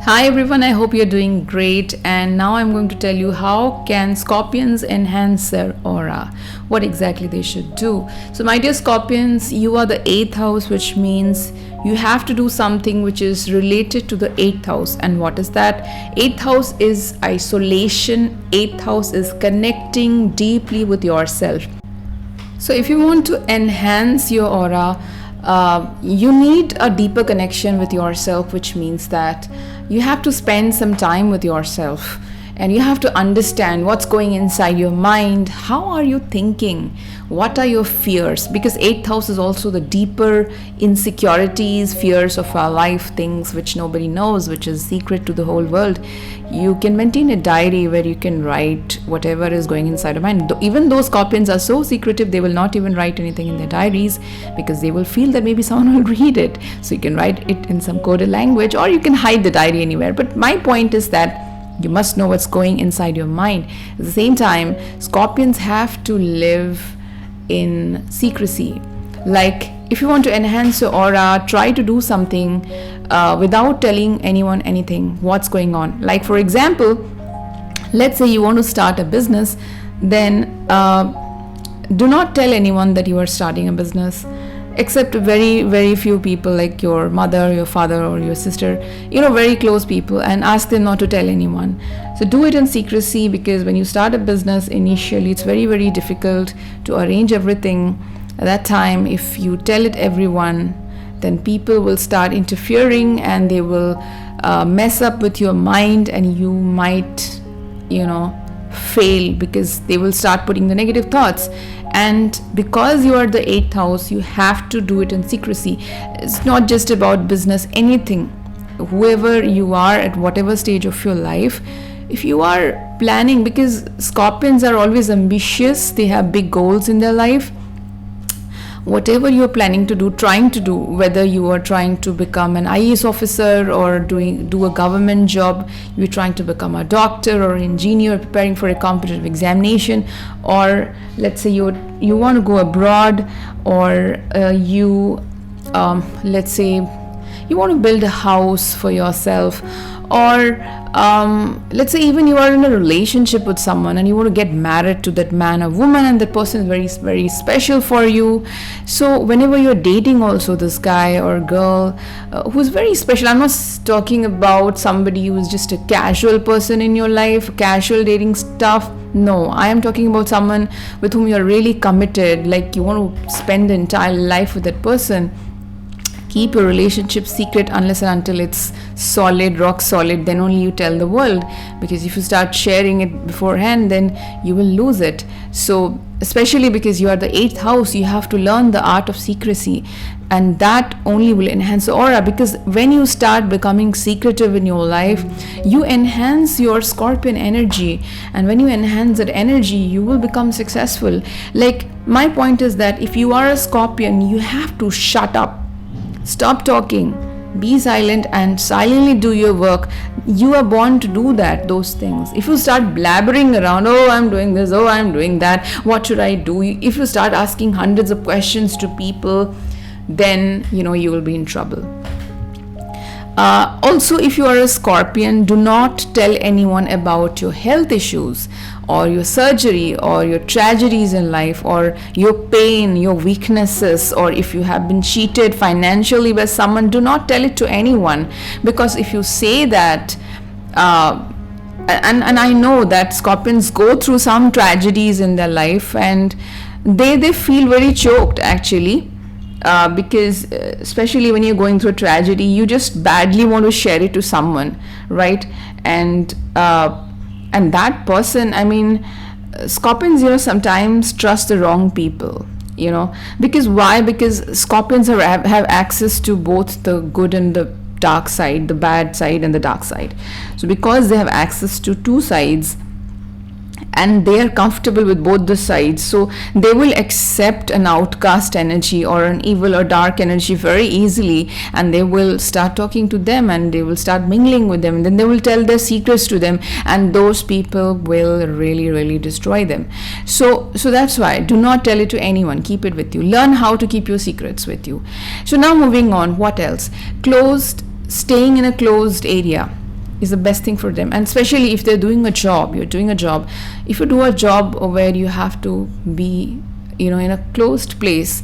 Hi everyone, I hope you're doing great, and now I'm going to tell you how can scorpions enhance their aura, what exactly they should do. So my dear scorpions, you are the 8th house, which means you have to do something which is related to the 8th house. And what is that? 8th house is isolation, 8th house is connecting deeply with yourself. So if you want to enhance your aura, you need a deeper connection with yourself, which means that you have to spend some time with yourself and you have to understand what's going inside your mind. How are you thinking? What are your fears? Because 8th house is also the deeper insecurities, fears of our life, things which nobody knows, which is secret to the whole world. You can maintain a diary where you can write whatever is going inside your mind. Even though scorpions are so secretive, they will not even write anything in their diaries because they will feel that maybe someone will read it. So you can write it in some coded language or you can hide the diary anywhere. But my point is that you must know what's going inside your mind. At the same time, scorpions have to live in secrecy. Like, if you want to enhance your aura, try to do something without telling anyone anything, what's going on. Like, for example, let's say you want to start a business, then do not tell anyone that you are starting a business, except very, very few people like your mother, your father, or your sister, very close people, and ask them not to tell anyone. So do it in secrecy, because when you start a business, initially it's very, very difficult to arrange everything. At that time, if you tell it everyone, then people will start interfering and they will mess up with your mind, and you might, fail because they will start putting the negative thoughts. And because you are the 8th house, you have to do it in secrecy. It's not just about business, anything. Whoever you are at whatever stage of your life, if you are planning, because scorpions are always ambitious, they have big goals in their life. Whatever you are planning to do, trying to do, whether you are trying to become an IAS officer or do a government job, you're trying to become a doctor or engineer, preparing for a competitive examination, or let's say you want to go abroad, or let's say you want to build a house for yourself, or let's say even you are in a relationship with someone and you want to get married to that man or woman, and that person is very, very special for you. So whenever you're dating also this guy or girl who's very special, I'm not talking about somebody who's just a casual person in your life, casual dating stuff. No, I am talking about someone with whom you're really committed, like you want to spend the entire life with that person. Keep your relationship secret unless and until it's solid, rock solid, then only you tell the world, because if you start sharing it beforehand, then you will lose it. So especially because you are the 8th house, you have to learn the art of secrecy, and that only will enhance the aura. Because when you start becoming secretive in your life, you enhance your scorpion energy, and when you enhance that energy, you will become successful. Like, my point is that if you are a scorpion, you have to shut up. Stop talking, be silent, and silently do your work. You are born to do those things. If you start blabbering around, oh, I'm doing this, oh, I'm doing that, what should I do? If you start asking hundreds of questions to people, then, you will be in trouble. Also, if you are a scorpion, do not tell anyone about your health issues or your surgery or your tragedies in life or your pain, your weaknesses, or if you have been cheated financially by someone, do not tell it to anyone. Because if you say that, and I know that scorpions go through some tragedies in their life, and they feel very choked actually. Because especially when you're going through a tragedy, you just badly want to share it to someone, right? And that person, scorpions, sometimes trust the wrong people, because why? Because scorpions have access to both the good and the dark side, the bad side and the dark side. So because they have access to two sides, and they are comfortable with both the sides, so they will accept an outcast energy or an evil or dark energy very easily, and they will start talking to them and they will start mingling with them, and then they will tell their secrets to them, and those people will really, really destroy them. So that's why do not tell it to anyone. Keep it with you. Learn how to keep your secrets with you. So now moving on, what else? Staying in a closed area. is the best thing for them. And especially if they're doing a job, if you do a job where you have to be, in a closed place,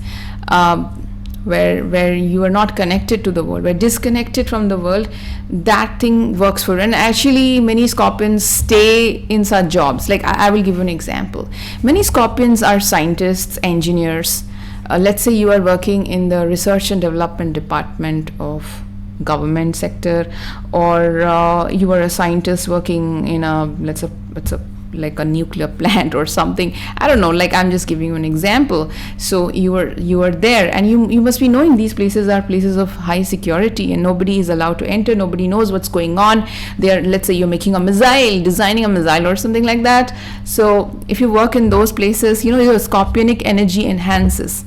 where you are not connected to the world, we're disconnected from the world, that thing works for. And actually many scorpions stay in such jobs. Like I will give you an example. Many scorpions are scientists, engineers. Let's say you are working in the research and development department of government sector, or you are a scientist working in like a nuclear plant or something. I don't know, like I'm just giving you an example. So you are there, and you must be knowing these places are places of high security, and nobody is allowed to enter, nobody knows what's going on there. Let's say you're making a missile, designing a missile or something like that. So if you work in those places, your scorpionic energy enhances.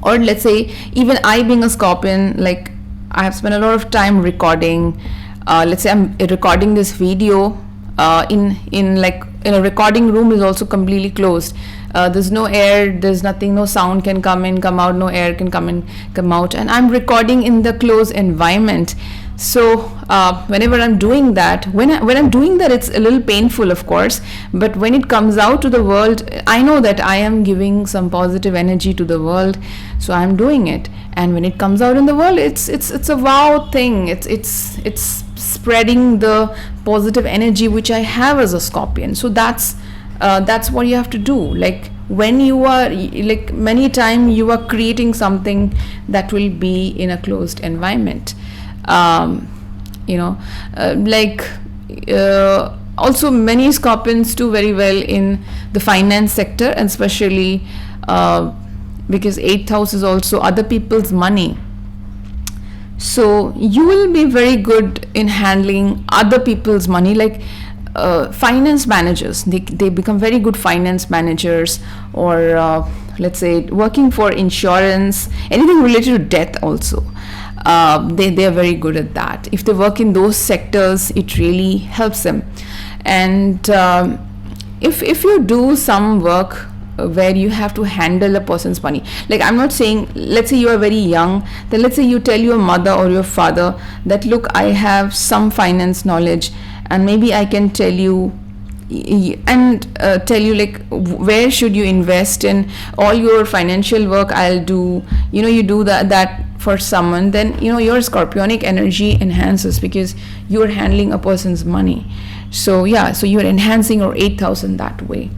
Or let's say even I, being a scorpion, like I have spent a lot of time recording. Let's say I'm recording this video in a recording room is also completely closed. There's no air, there's nothing, no sound can come in, come out, no air can come in, come out, and I'm recording in the closed environment. So whenever I'm doing that, when I'm doing that, it's a little painful, of course, but when it comes out to the world, I know that I am giving some positive energy to the world, so I'm doing it. And when it comes out in the world, it's a wow thing. It's spreading the positive energy which I have as a scorpion. So that's what you have to do. Like when you are, like many times you are creating something that will be in a closed environment. Also many scorpions do very well in the finance sector, and especially because 8th house is also other people's money. So you will be very good in handling other people's money, like finance managers. They become very good finance managers, or let's say working for insurance, anything related to death also. They are very good at that. If they work in those sectors, it really helps them. And if you do some work where you have to handle a person's money, like I'm not saying, let's say you are very young, then let's say you tell your mother or your father that, look, I have some finance knowledge, and maybe I can tell you like where should you invest in all your financial work. I'll do, you do that for someone, then your scorpionic energy enhances because you're handling a person's money. So you're enhancing your 8,000 that way.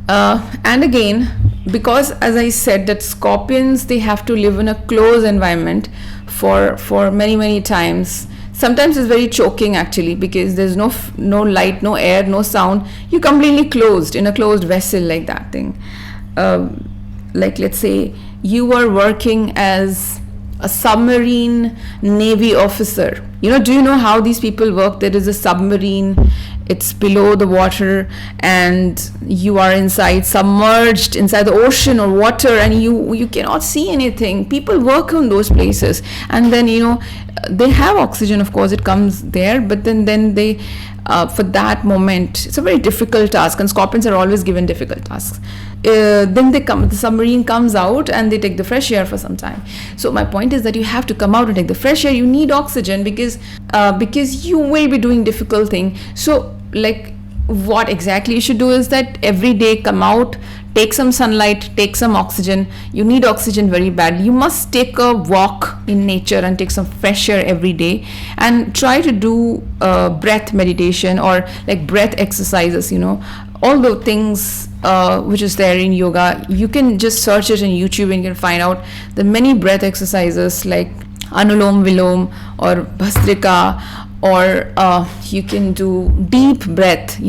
And again, because as I said that scorpions, they have to live in a closed environment for many times. Sometimes it's very choking actually, because there's no light, no air, no sound. You're completely closed in a closed vessel, like that thing. Like let's say you are working as a submarine navy officer. Do you know how these people work? There is a submarine, it's below the water, and you are submerged inside the ocean or water, and you cannot see anything. People work on those places, and then they have oxygen, of course, it comes there, but then they for that moment, it's a very difficult task, and scorpions are always given difficult tasks. Then the submarine comes out and they take the fresh air for some time. So my point is that you have to come out and take the fresh air. You need oxygen because you will be doing difficult thing. So like what exactly you should do is that every day come out, take some sunlight, take some oxygen. You need oxygen very badly. You must take a walk in nature and take some fresh air every day, and try to do breath meditation or like breath exercises. All the things which is there in yoga, you can just search it on YouTube and you can find out the many breath exercises like Anulom Vilom or Bhastrika, or you can do deep breath,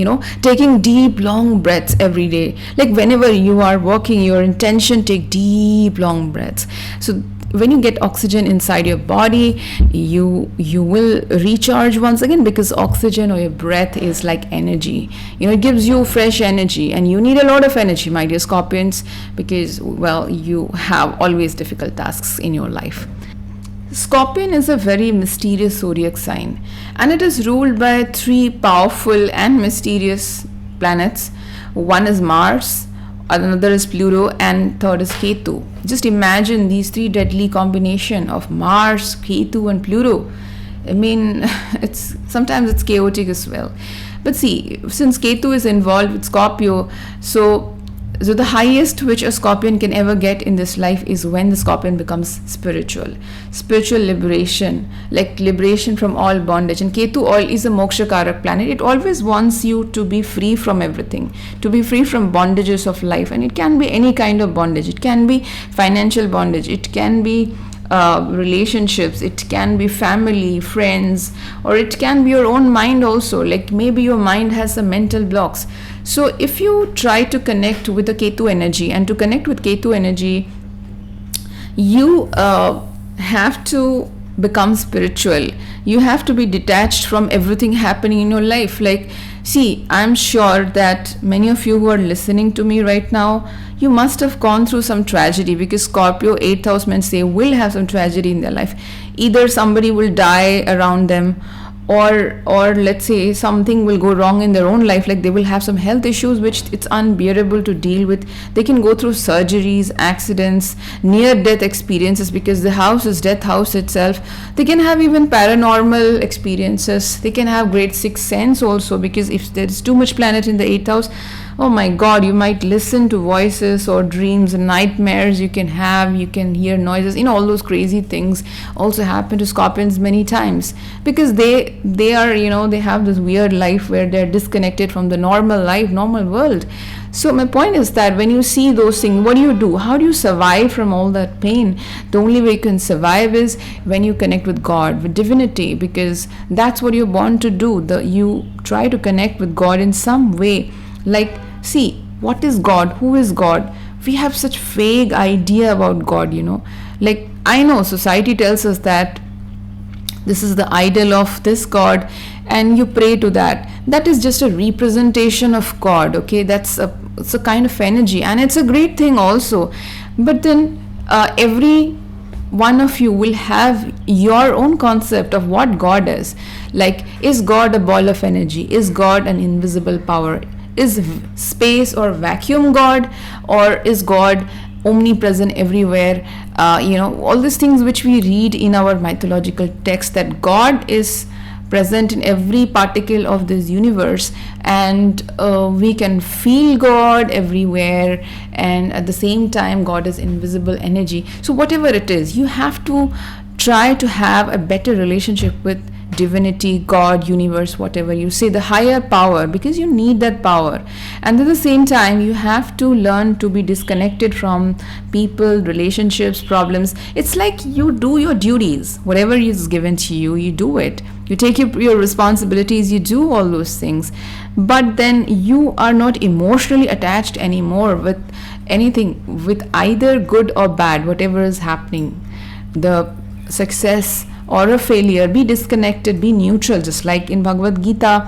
taking deep long breaths every day. Like whenever you are working, your intention, take deep long breaths. So when you get oxygen inside your body, you will recharge once again, because oxygen or your breath is like energy. It gives you fresh energy, and you need a lot of energy, my dear scorpions, because you have always difficult tasks in your life. Scorpion is a very mysterious zodiac sign, and it is ruled by 3 powerful and mysterious planets. One is Mars, another is Pluto, and third is Ketu. Just imagine these 3 deadly combination of Mars, Ketu and Pluto. I mean, it's sometimes it's chaotic as well. But see, since Ketu is involved with Scorpio, so the highest which a Scorpion can ever get in this life is when the Scorpion becomes spiritual liberation, like liberation from all bondage. And Ketu all is a moksha karak planet. It always wants you to be free from everything, to be free from bondages of life. And it can be any kind of bondage. It can be financial bondage, it can be relationships, it can be family, friends, or it can be your own mind also. Like maybe your mind has some mental blocks. So if you try to connect with the Ketu energy, and to connect with Ketu energy, you have to become spiritual. You have to be detached from everything happening in your life. Like, see, I'm sure that many of you who are listening to me right now, you must have gone through some tragedy, because Scorpio 8th house men say will have some tragedy in their life. Either somebody will die around them, or let's say something will go wrong in their own life, like they will have some health issues which it's unbearable to deal with. They can go through surgeries, accidents, near death experiences, because the house is death house itself. They can have even paranormal experiences. They can have great sixth sense also, because if there's too much planet in the 8th house, oh my god, you might listen to voices or dreams and nightmares. You can hear noises, all those crazy things also happen to Scorpions many times, because they are, they have this weird life where they're disconnected from the normal life, normal world. So my point is that when you see those things, what do? How do you survive from all that pain? The only way you can survive is when you connect with God, with divinity, because that's what you're born to do. You try to connect with God in some way. Like, see, what is God? Who is God? We have such vague idea about God, Like, I know society tells us that this is the idol of this God, and you pray to that. That is just a representation of God, okay? It's a kind of energy, and it's a great thing also. But then every one of you will have your own concept of what God is. Like, is God a ball of energy? Is God an invisible power? Is space or vacuum God, or is God omnipresent everywhere? All these things which we read in our mythological text, that God is present in every particle of this universe, and we can feel God everywhere, and at the same time God is invisible energy. So whatever it is, you have to try to have a better relationship with divinity, God, universe, whatever you say, the higher power, because you need that power. And at the same time, you have to learn to be disconnected from people, relationships, problems. It's like you do your duties, whatever is given to you, you do it. You take your responsibilities, you do all those things. But then you are not emotionally attached anymore with anything, with either good or bad, whatever is happening, the success or a failure. Be disconnected, be neutral. Just like in Bhagavad Gita,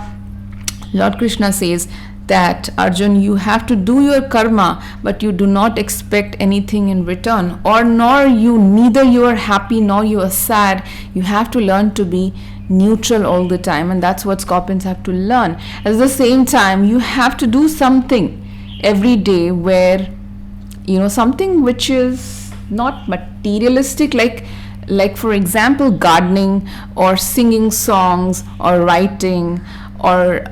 Lord Krishna says that, Arjun, you have to do your karma, but you do not expect anything in return, or neither you are happy nor you are sad. You have to learn to be neutral all the time, and that's what Scorpions have to learn. At the same time, you have to do something every day where, something which is not materialistic, like for example gardening, or singing songs, or writing, or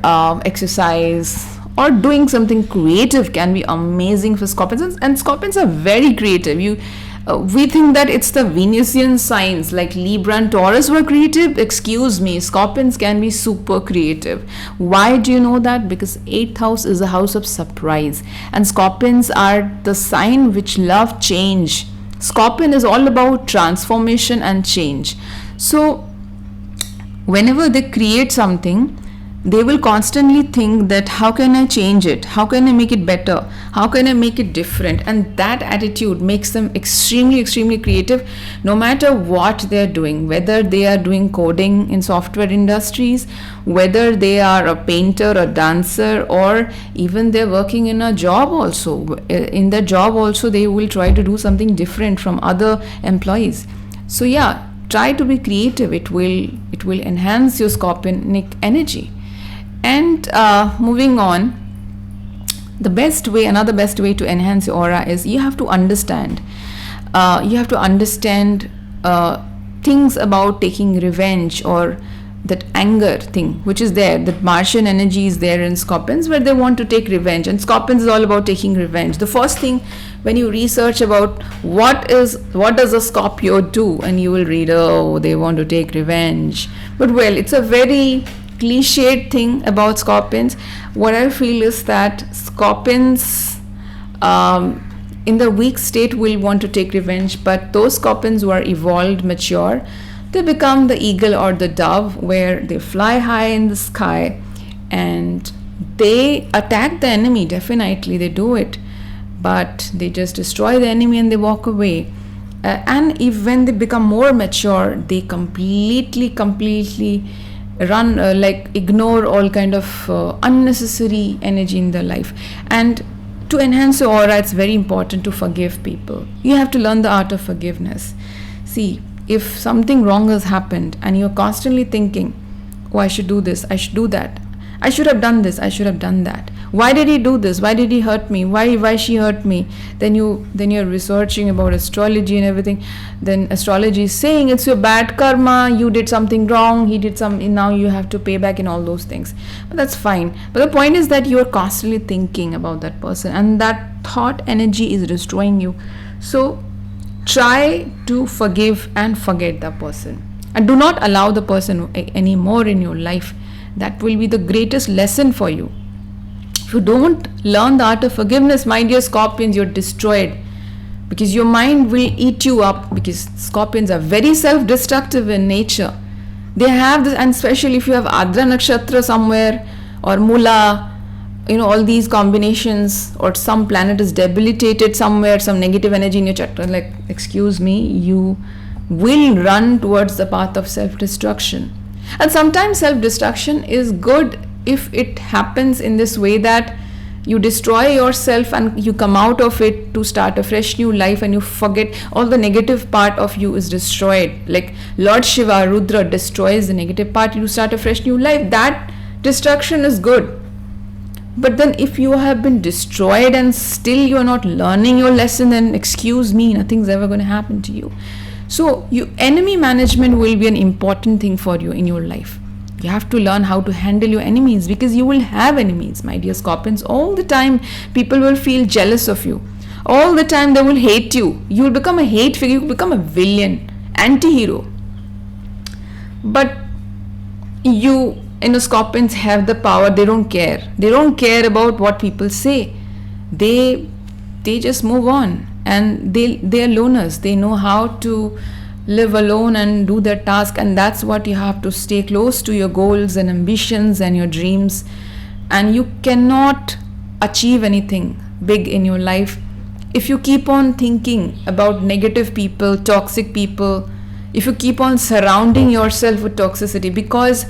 exercise, or doing something creative can be amazing for Scorpions. And Scorpions are very creative. We think that it's the Venusian signs like Libra and Taurus were creative. Excuse me, Scorpions can be super creative. Why do you know that? Because 8th house is a house of surprise, and Scorpions are the sign which love change. Scorpion is all about transformation and change. So whenever they create something, they will constantly think that how can I change it? How can I make it better? How can I make it different? And that attitude makes them extremely, extremely creative, no matter what they're doing, whether they are doing coding in software industries, whether they are a painter, a dancer, or even they're working in a job also. In their job also, they will try to do something different from other employees. So yeah, try to be creative. It will enhance your Scorpionic energy. And moving on, another best way to enhance your aura is you have to understand things about taking revenge, or that anger thing which is there, that Martian energy is there in Scorpions, where they want to take revenge. And Scorpions is all about taking revenge. The first thing, when you research about what does a Scorpio do, and you will read, oh, they want to take revenge. But well, it's a very cliched thing about Scorpions. What I feel is that Scorpions in the weak state will want to take revenge, but those Scorpions who are evolved, mature, they become the eagle or the dove, where they fly high in the sky and they attack the enemy. Definitely they do it, but they just destroy the enemy and they walk away. And if when they become more mature, they completely run, like ignore all kind of unnecessary energy in their life. And to enhance your aura, it's very important to forgive people. You have to learn the art of forgiveness. See, if something wrong has happened and you're constantly thinking, oh, I should do this, I should do that, I should have done this, I should have done that, why did he do this, why did he hurt me, why she hurt me, then you're researching about astrology and everything. Then astrology is saying it's your bad karma, you did something wrong, he did something, now you have to pay back and all those things. But that's fine. But the point is that you're constantly thinking about that person, and that thought energy is destroying you. So try to forgive and forget the person, and do not allow the person anymore in your life. That will be the greatest lesson for you. If you don't learn the art of forgiveness, my dear Scorpions, you're destroyed, because your mind will eat you up, because Scorpions are very self-destructive in nature. They have this, and especially if you have Adra Nakshatra somewhere, or Mula, all these combinations, or some planet is debilitated somewhere, some negative energy in your chakra, like, excuse me, you will run towards the path of self-destruction. And sometimes self-destruction is good if it happens in this way, that you destroy yourself and you come out of it to start a fresh new life, and you forget all the negative part of you is destroyed. Like Lord Shiva, Rudra destroys the negative part, you start a fresh new life. That destruction is good. But then if you have been destroyed and still you are not learning your lesson, then excuse me, nothing's ever going to happen to you. So enemy management will be an important thing for you in your life. You have to learn how to handle your enemies, because you will have enemies, my dear Scorpions. All the time people will feel jealous of you. All the time they will hate you. You will become a hate figure, you will become a villain, anti-hero. But Scorpions have the power. They don't care. They don't care about what people say. They just move on, and they are loners. They know how to live alone and do their task, and that's what you have to stay close to your goals and ambitions and your dreams. And you cannot achieve anything big in your life if you keep on thinking about negative people, toxic people, if you keep on surrounding yourself with toxicity. Because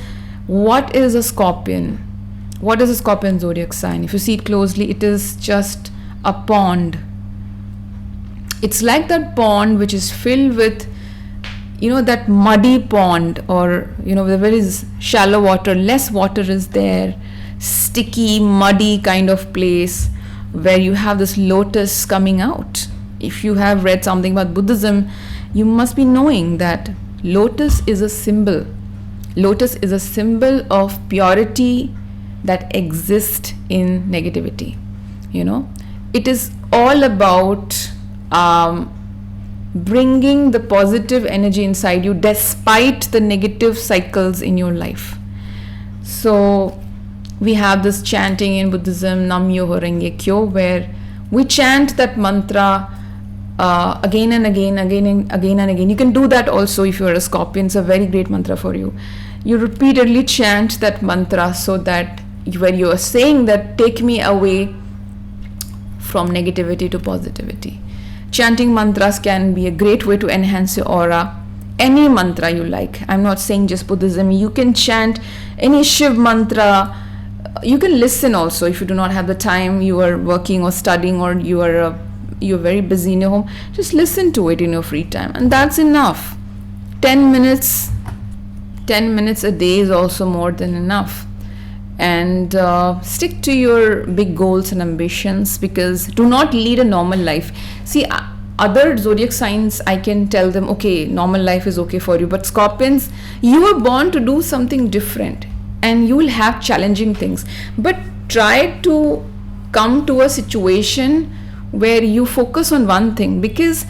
what is a Scorpion? What is a Scorpion zodiac sign? If you see it closely, it is just a pond. It's like that pond which is filled with, that muddy pond, or, where there is shallow water, less water is there, sticky, muddy kind of place, where you have this lotus coming out. If you have read something about Buddhism, you must be knowing that lotus is a symbol. Lotus is a symbol of purity that exists in negativity. It is all about bringing the positive energy inside you despite the negative cycles in your life. So we have this chanting in Buddhism, Nam Myoho Renge Kyo, where we chant that mantra again and again. You can do that also if you're a Scorpion. It's a very great mantra for you. You repeatedly chant that mantra, so that when you are saying that, take me away from negativity to positivity. Chanting mantras can be a great way to enhance your aura. Any mantra you like. I'm not saying just Buddhism. You can chant any Shiv mantra. You can listen also if you do not have the time, you are working or studying, or you're very busy in your home. Just listen to it in your free time, and that's enough. 10 minutes a day is also more than enough. And stick to your big goals and ambitions, because do not lead a normal life. See, other zodiac signs, I can tell them, okay, normal life is okay for you. But Scorpions, you were born to do something different, and you will have challenging things. But try to come to a situation where you focus on one thing, because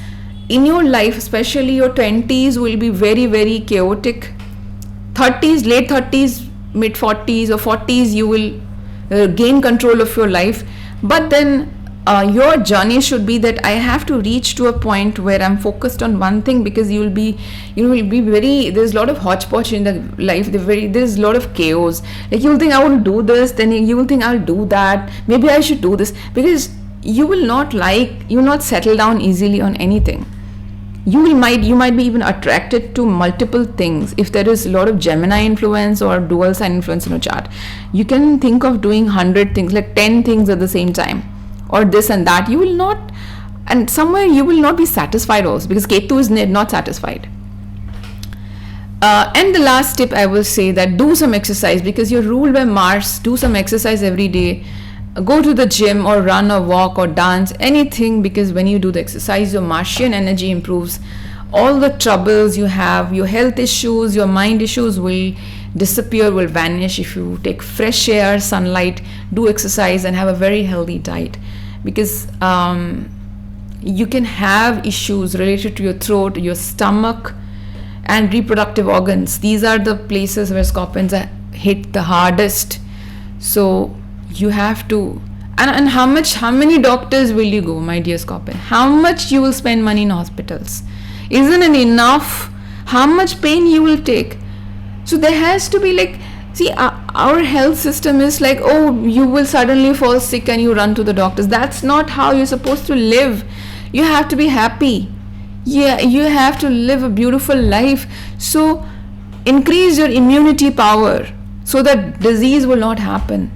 in your life, especially your 20s will be very, very chaotic. 30s, late 30s, mid 40s or 40s, you will gain control of your life. But then your journey should be that I have to reach to a point where I'm focused on one thing, because you will be very, there's a lot of hodgepodge in the life. There's a lot of chaos. Like, you will think I will do this, then you will think I'll do that, maybe I should do this, because you will not settle down easily on anything. You might be even attracted to multiple things. If there is a lot of Gemini influence or dual sign influence in a chart, you can think of doing 100 things, like 10 things at the same time, or this and that. You will not, and somewhere you will not be satisfied also, because Ketu is not satisfied. And the last tip I will say, that do some exercise, because you're ruled by Mars. Do some exercise every day. Go to the gym or run or walk or dance, anything, because when you do the exercise, your Martian energy improves. All the troubles you have, your health issues, your mind issues will disappear, will vanish if you take fresh air, sunlight, do exercise, and have a very healthy diet. Because you can have issues related to your throat, your stomach, and reproductive organs. These are the places where Scorpions are hit the hardest. So you have to, and how many doctors will you go, my dear Scorpion? How much you will spend money in hospitals? Isn't it enough? How much pain you will take? So there has to be, like, see, our health system is like, oh, you will suddenly fall sick and you run to the doctors. That's not how you're supposed to live. You have to be happy. Yeah, you have to live a beautiful life. So increase your immunity power so that disease will not happen.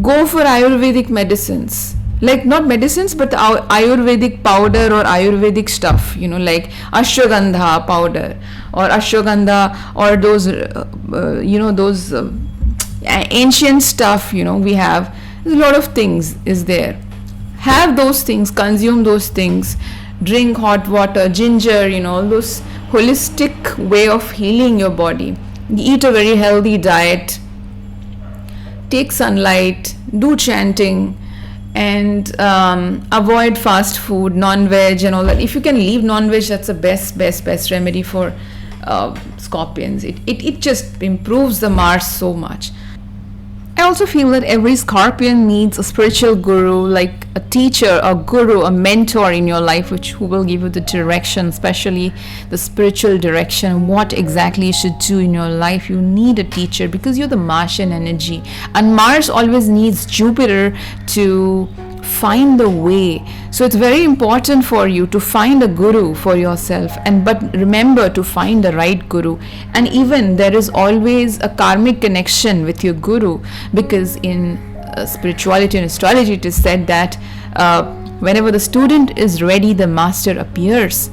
Go for Ayurvedic medicines, like not medicines, but Ayurvedic powder or Ayurvedic stuff, like Ashwagandha powder or Ashwagandha, or those, those ancient stuff, we have. There's a lot of things is there. Have those things, consume those things, drink hot water, ginger, those holistic way of healing your body. Eat a very healthy diet. Take sunlight, do chanting, and avoid fast food, non-veg and all that. If you can leave non-veg, that's the best remedy for Scorpions. It just improves the Mars so much. I also feel that every Scorpion needs a spiritual guru, like a teacher, a guru, a mentor in your life, who will give you the direction, especially the spiritual direction, what exactly you should do in your life. You need a teacher, because you're the Martian energy, and Mars always needs Jupiter to find the way. So it's very important for you to find a guru for yourself, but remember to find the right guru. And even there is always a karmic connection with your guru, because in spirituality and astrology it is said that whenever the student is ready, the master appears,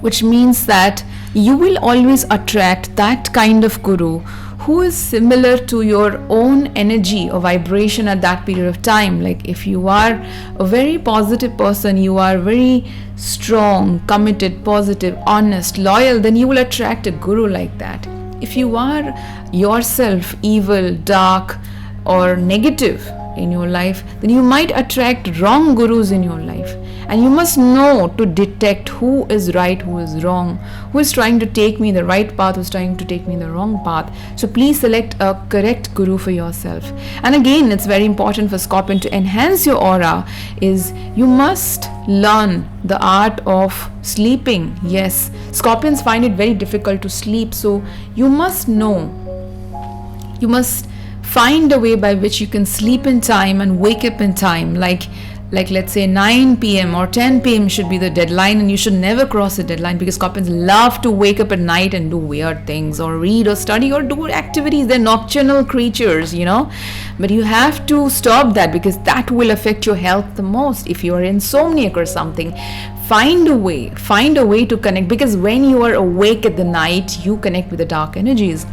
which means that you will always attract that kind of guru who is similar to your own energy or vibration at that period of time. Like, if you are a very positive person, you are very strong, committed, positive, honest, loyal, then you will attract a guru like that. If you are yourself evil, dark, or negative in your life, then you might attract wrong gurus in your life. And you must know to detect who is right, who is wrong, who is trying to take me the right path, who is trying to take me the wrong path. So please select a correct guru for yourself. And again, it's very important for Scorpion to enhance your aura is you must learn the art of sleeping. Yes, Scorpions find it very difficult to sleep. So you must know, you must find a way by which you can sleep in time and wake up in time. Like let's say 9 p.m. or 10 p.m. should be the deadline, and you should never cross the deadline, because Scorpions love to wake up at night and do weird things, or read or study or do activities. They're nocturnal creatures, but you have to stop that, because that will affect your health the most. If you are insomniac or something, find a way to connect, because when you are awake at the night, you connect with the dark energies.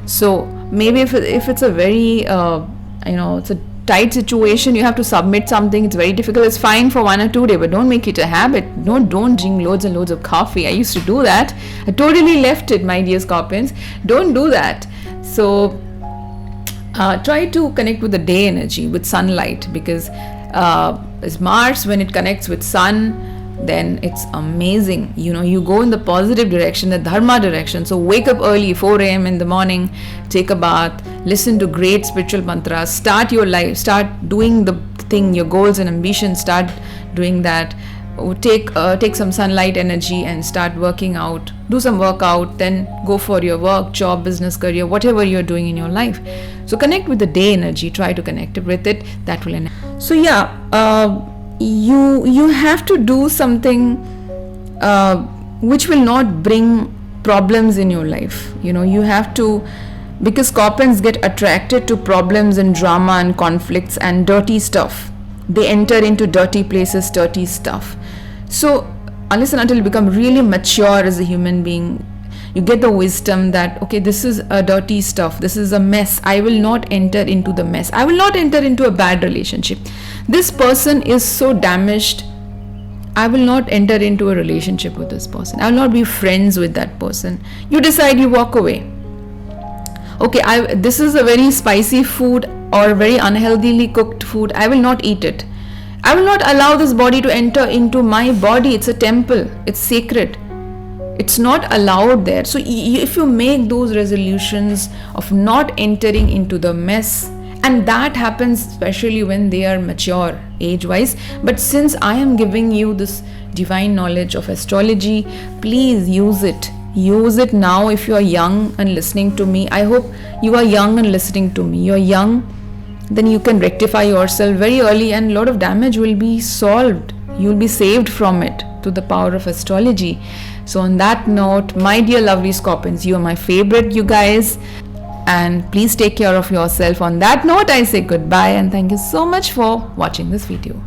So maybe if it's a very it's a tight situation, you have to submit something, it's very difficult, it's fine for 1 or 2 days, but don't make it a habit. Don't drink loads and loads of coffee. I used to do that. I totally left it, my dear Scorpions. Don't do that. So try to connect with the day energy, with sunlight, because as Mars, when it connects with sun, then it's amazing. You go in the positive direction, the dharma direction. So wake up early, 4 a.m. in the morning, take a bath, listen to great spiritual mantras, start your life, start doing the thing, your goals and ambitions, start doing that. Take some sunlight energy and start working out, do some workout, then go for your work, job, business, career, whatever you're doing in your life. So connect with the day energy, try to connect with it, that will enhance. So you have to do something which will not bring problems in your life. You have to, because Scorpions get attracted to problems and drama and conflicts and dirty stuff. They enter into dirty places, dirty stuff. So unless and until you become really mature as a human being, you get the wisdom that, okay, this is a dirty stuff, this is a mess, I will not enter into the mess, I will not enter into a bad relationship, this person is so damaged, I will not enter into a relationship with this person, I will not be friends with that person. You decide, you walk away. Okay, this is a very spicy food or very unhealthily cooked food, I will not eat it. I will not allow this body to enter into my body. It's a temple, it's sacred, it's not allowed there. So if you make those resolutions of not entering into the mess, and that happens especially when they are mature age wise, but since I am giving you this divine knowledge of astrology, please use it now. If you are young and listening to me, I hope you are young and listening to me, you're young, then you can rectify yourself very early and a lot of damage will be solved. You'll be saved from it to the power of astrology. So on that note, my dear lovely Scorpions, you are my favorite, you guys, and please take care of yourself. On that note, I say goodbye and thank you so much for watching this video.